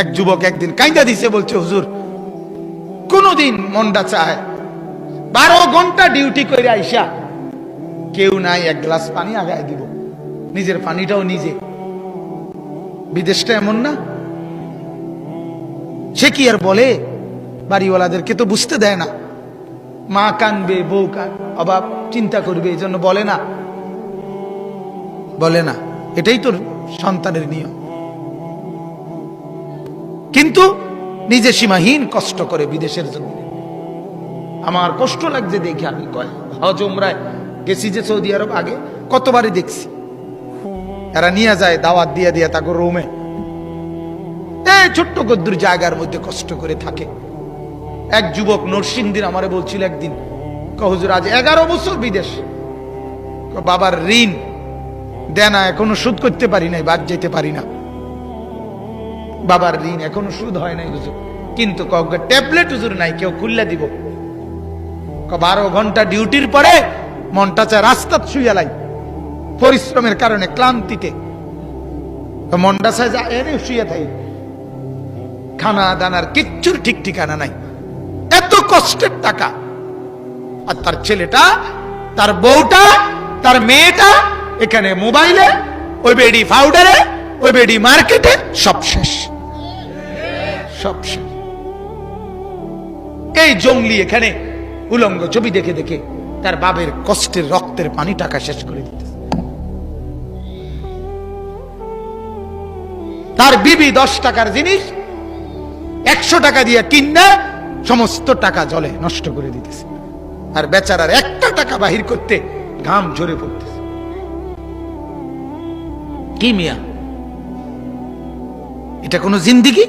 এক যুবক একদিন কাইন্দা দিছে, বলছে হুজুর কোনদিন মনটা চায় 12 ঘন্টা ডিউটি করে আইসা কেউ নাই, এক গ্লাস পানি আগায় দিব, নিজের পানিটাও নিজে। বিদেশটা এমন না? সে কি আর বলে? বাড়িওয়ালাদেরকে তো বুঝতে দেয় না, মা কানবে, বউ অভাব চিন্তা করবে, এই জন্য বলে না, বলে না। এটাই তো সন্তানের নিয়ম। কিন্তু নিজে সীমাহীন কষ্ট করে বিদেশের জন্য। আমার কষ্ট লাগছে দেখে। আমি হজ উমরায় গেছি যে সৌদি আরব, আগে কতবারই দেখছি, এরা নিয়ে যায় দাওয়াত দিয়ে দিয়ে তাকে রুমে, এই ছোট্ট গদ্দুর জায়গার মধ্যে কষ্ট করে থাকে। এক যুবক নরসিংদীর আমারে বলছিল একদিন, হুজুর আজ 11 বছর বিদেশ, বাবার ঋণ দেনা এখনো শোধ করতে পারি নাই, বাদ যেতে পারি না, বাবার ঋণ এখনো শোধ হয় নাই হুজুর, কিন্তু ট্যাবলেট হুজুর নাই, কেউ খুললে দিব। 12 ঘন্টা ডিউটির পরে মনটা চায় রাস্তা শুয়ে লাই, পরিশ্রমের কারণে ক্লান্তিতে মনটা চায় যা এনে শুয়ে থাই, খানা দানার কিচ্ছুর ঠিক ঠিকানা নাই, এত কষ্টের টাকা। আর তার ছেলেটা, তার বউটা, তার মেয়েটা এখানে মোবাইলে, ওই বেডি পাউডারে, ওই বেডি মার্কেটে, সব শেষ, সব শেষ। এই জঙ্গলি এখানে উলঙ্গ ছবি দেখে দেখে তার বাবের কষ্টের রক্তের পানি টাকা শেষ করে দিতে। তার বিবি 10 টাকার জিনিস 100 টাকা দিয়ে কিনা সমস্ত টাকা জলে নষ্ট করে দিতেছে, আর বেচারার একটা টাকা বাহির করতে ঘাম ঝরে পড়তেছে। কি মিয়া, এটা কোন জিন্দেগি?